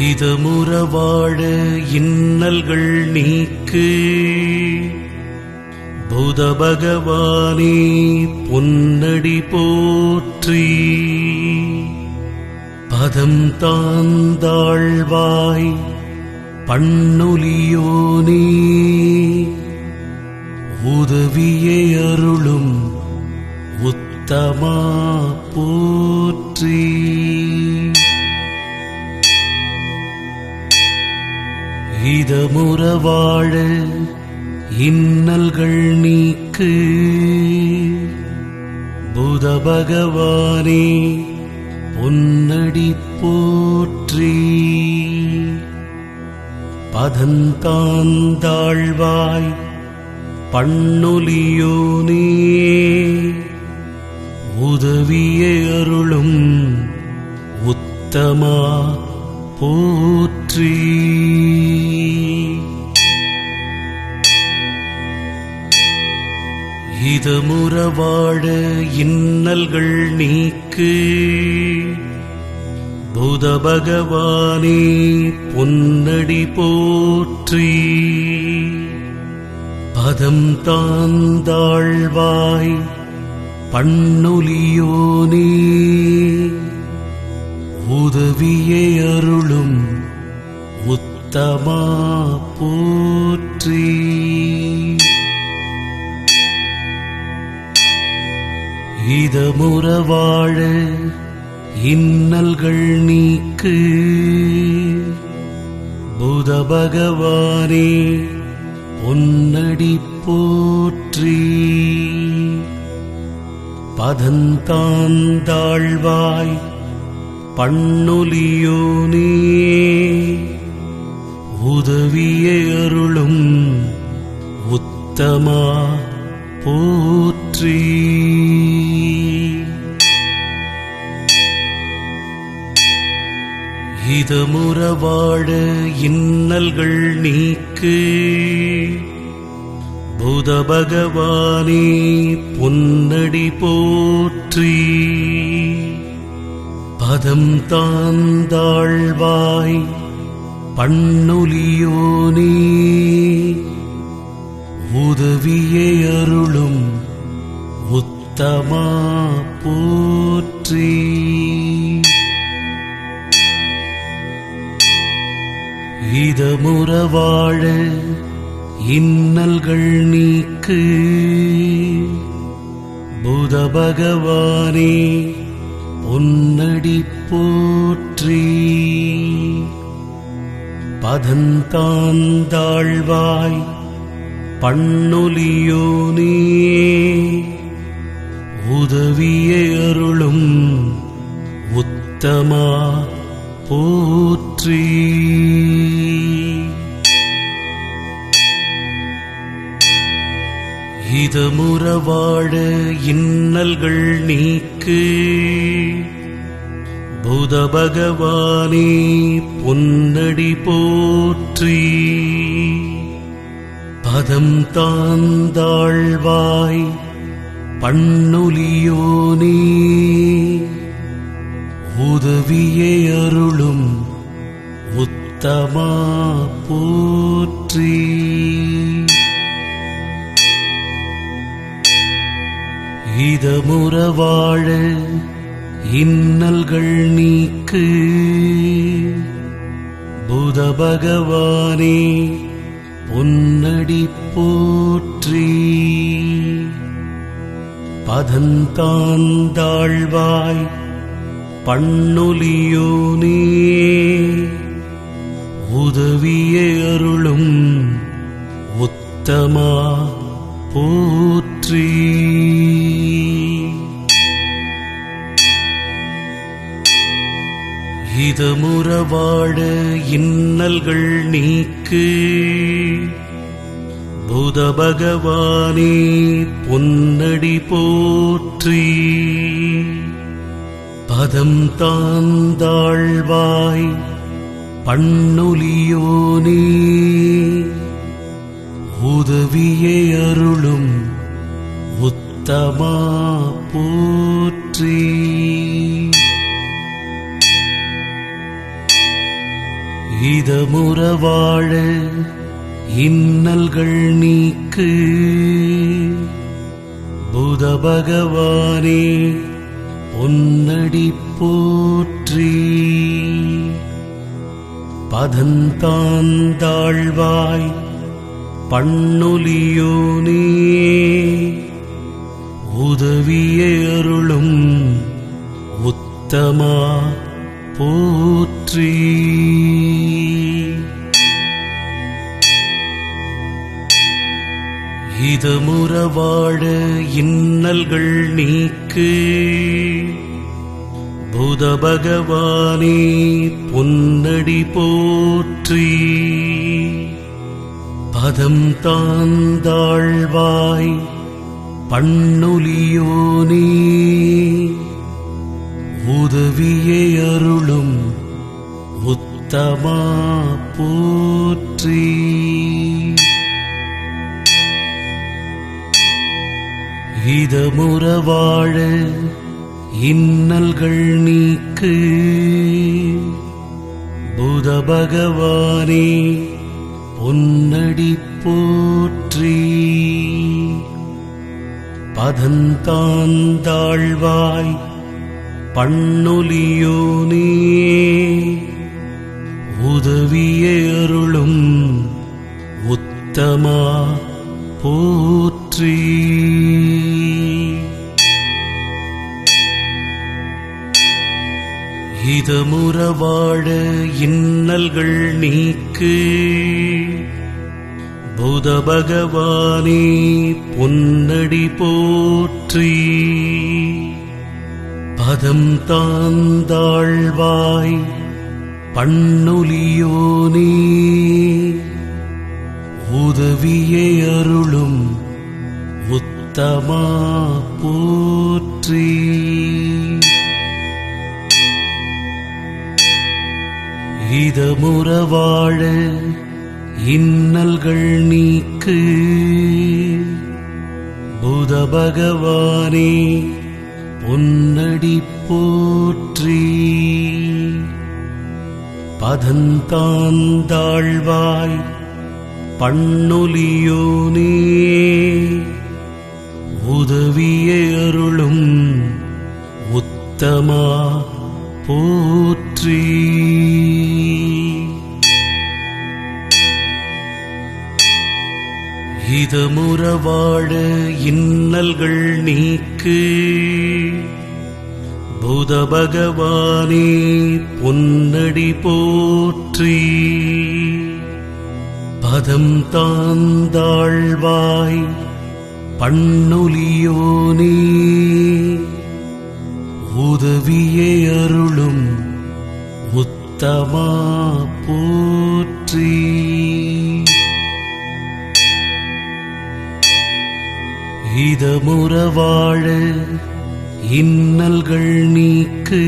இதமுற வாழ இன்னல்கள் நீக்கு புத பகவானே பொன்னடி போற்றி. பதம் தாழ்வாய் பண்ணொலியோனே உதவியை அருளும் உத்தமா போற்றி. இதமுற வாழ இன்னல்கள் நீக்கு புத பகவானே பொன்னடி போற்றி. பதந்தாழ்வாய் பண்ணொலியோனே உதவியை அருளும் உத்தமா போற்றி. இதமுற வாழ இன்னல்கள் நீக்கு புத பகவானே பொன்னடி போற்றி. பதம் தாழ்வாய் பண்ணொலியோனே உதவியை அருளும் உத்தமா போற்றி. இதமுற வாழ இன்னல்கள் நீக்கு புத பகவானே பொன்னடி போற்றி. பதந்தாழ்வாய் பண்ணொலியோனே உதவியை அருளும் உத்தமா போற்றி. இதமுற வாழ இன்னல்கள் நீக்கு புத பகவானே பொன்னடி போற்றி. பதம் தாழ்வாய் பண்ணொலியோனே உதவியை அருளும் உத்தமா போற்றி. இதமுற வாழ இன்னல்கள் நீக்கு புத பகவானே பொன்னடி போற்றி. பதந்தாழ்வாய் பண்ணொலியோனே உதவியை அருளும் உத்தமா போற்றி. இதமுற வாழ இன்னல்கள் நீக்கு புத பகவானே பொன்னடி போற்றி. பதம் தாழ்வாய் பண்ணொலியோனே உதவியை அருளும் உத்தமா போற்றி. இதமுற வாழ இன்னல்கள் நீக்கு புத பகவானே பொன்னடி போற்றி. பதந்தாழ்வாய் பண்ணொலியோனே உதவியை அருளும் உத்தமா போற்றி. இதமுற வாழ இன்னல்கள் நீக்கு புத பகவானே பொன்னடி போற்றி. பதம் தாழ்வாய் பண்ணொலியோனே உதவியை அருளும் உத்தமா போற்றி. இதமுற வாழ இன்னல்கள் நீக்கு புத பகவானே பொன்னடி போற்றி. பதந்தாழ்வாய் பண்ணொலியோனே உதவியே அருளும் உத்தமா போற்றி. இதமுற வாழ இன்னல்கள் நீக்கு புத பகவானே பொன்னடி போற்றி. பதம் தாழ்வாய் பண்ணொலியோனே உதவியே அருளும் உத்தமா போற்றி. இதமுற வாழ இன்னல்கள் நீக்கு புத பகவானே பொன்னடி போற்றி. பதந்தாழ்வாய் பண்ணொலியோனே உதவியே அருளும் உத்தமா போற்றி. இதமுற வாழ இன்னல்கள் நீக்கு புத பகவானே பொன்னடி போற்றி. பதம் தாழ்வாய் பண்ணொலியோனே உதவியே அருளும் உத்தமா போற்றி. இதமுற வாழ இன்னல்கள் நீக்கு புத பகவானே பொன்னடி போற்றி. பதந்தாழ்வாய் பண்ணொலியோனே உதவியே அருளும் உத்தமா போற்றி. இதமுற வாழ இன்னல்கள் நீக்கு புத பகவானே பொன்னடி போற்றி. பதம் தாழ்வாய் பண்ணொலியோனே உதவியே அருளும் உத்தமா போற்றி. இதமுற வாழ இன்னல்கள் நீக்கு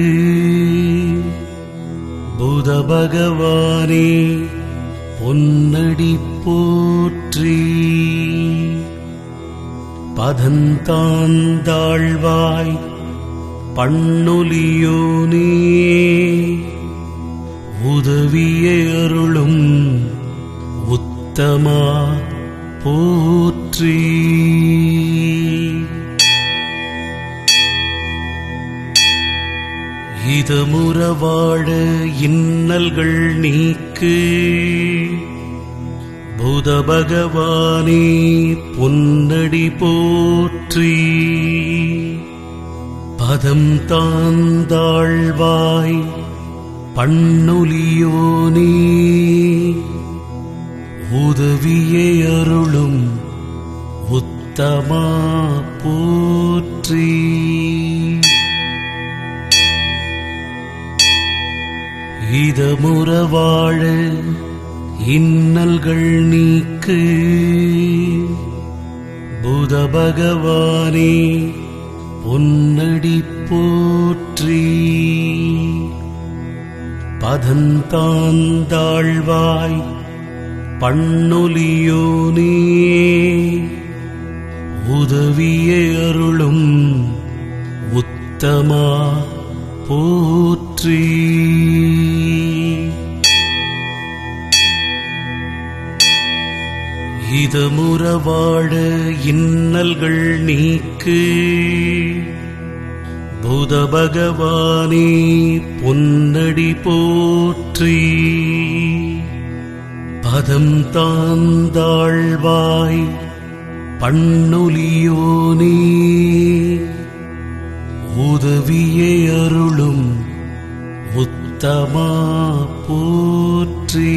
புத பகவானே பொன்னடி போற்றி. பதந்தாழ்வாய் பண்ணொலியோனே உதவியே அருளும் உத்தமா போற்றி. இதமுற வாழ இன்னல்கள் நீக்கு புத பகவானே பொன்னடி போற்றி. பதம் தாழ்வாய் பண்ணொலியோனே உதவியே அருளும் உத்தமா போற்றி. இதமுற வாழ இன்னல்கள் நீக்கு புத பகவானே பொன்னடி போற்றி. பதந்தாழ்வாய் பண்ணொலியோனே உதவியே அருளும் உத்தமா போற்றி. இதமுற வாழ இன்னல்கள் நீக்கு புத பகவானே பொன்னடி போற்றி. பதம் தாழ்வாய் பண்ணொலியோனே உதவியை அருளும் உத்தமா போற்றி.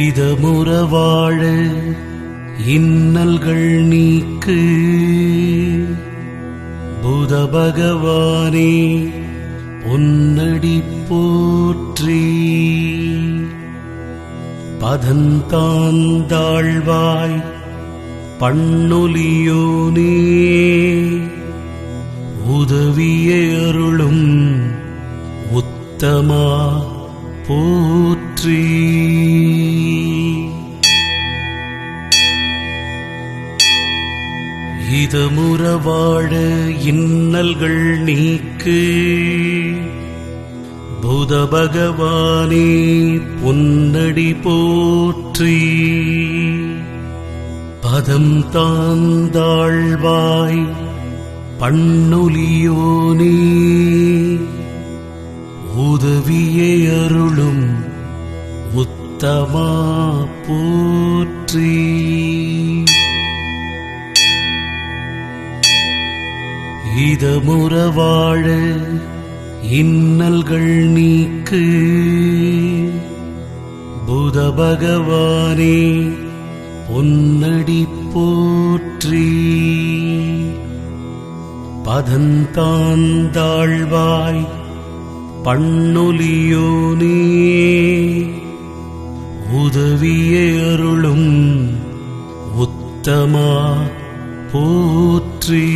இதமுற வாழ இன்னல்கள் நீக்கு புத பகவானே பொன்னடி போற்றி. பதந்தாழ்வாய் பண்ணொலியோனே உதவியை அருளும் உத்தமா போற்றி. இதமுற வாழ இன்னல்கள் நீக்கு புத பகவானே பொன்னடி போற்றி. பதம் தாழ்வாய் பண்ணொலியோனே உதவியை அருளும் உத்தமா போற்றி. இதமுற வாழ இன்னல்கள் நீக்கு புத பகவானே பொன்னடி போற்றி. பதந்தாழ்வாய் பண்ணொலியோனே உதவியை அருளும் உத்தமா போற்றி.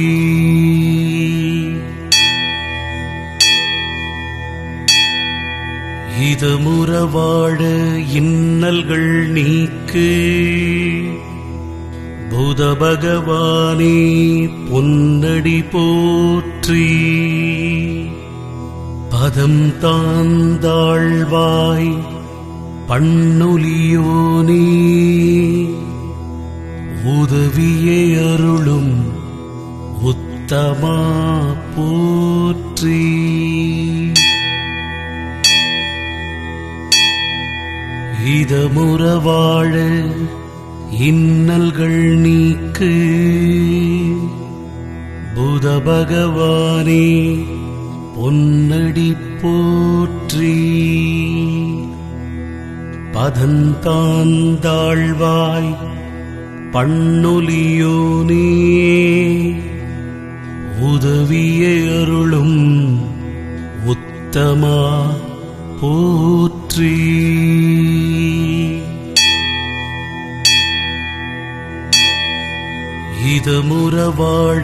இதமுற வாழ இன்னல்கள் நீக்கு புத பகவானே பொன்னடி போற்றி. பதம் தாழ்வாய் பண்ணொலியோனே உதவியை அருளும் உத்தமா போற்றி. இதமுற வாழ இன்னல்கள் நீக்கு புத பகவானே பொன்னடி போற்றி. பதந்தாழ்வாய் பண்ணொலியோனே உதவியை அருளும் உத்தமா போற்றி. இதமுற வாழ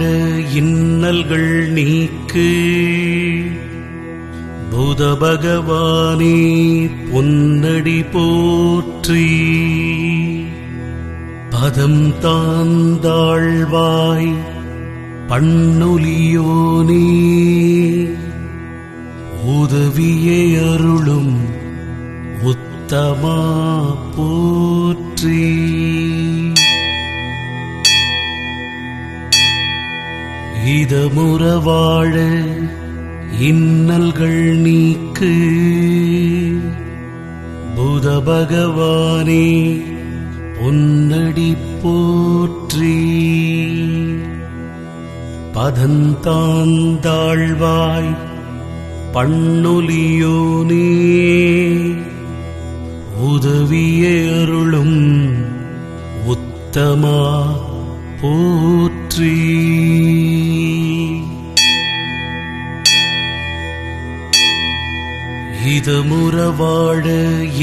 இன்னல்கள் நீக்கு புத பகவானே பொன்னடி போற்றி. பதம் தாழ்வாய் பண்ணொலியோனே உதவியை அருளும் உத்தமா போற்றி. இதமுற வாழ இன்னல்கள் நீக்கு புத பகவானே பொன்னடி போற்றி. பதந்தாழ்வாய் பண்ணொலியோனே உதவியை அருளும் உத்தமா போற்றி. இதமுற வாழ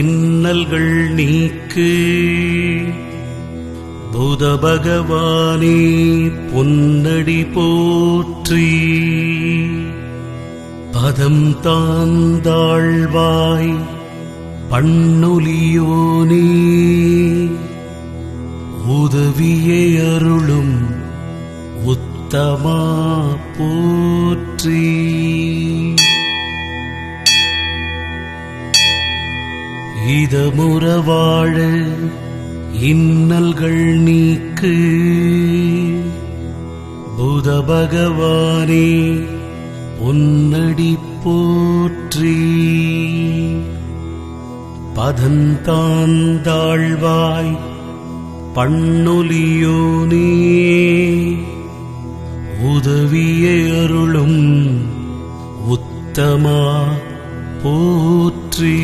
இன்னல்கள் நீக்கு புத பகவானே பொன்னடி போற்றி. பதம் தாழ்வாய் பண்ணொலியோனே உதவியை அருளும் உத்தமா போற்றி. இதமுற வாழ இன்னல்கள் நீக்கு புத பகவானே பொன்னடி போற்றி. பதந்தாழ்வாய் பண்ணொலியோனே உதவியை அருளும் உத்தமா போற்றி.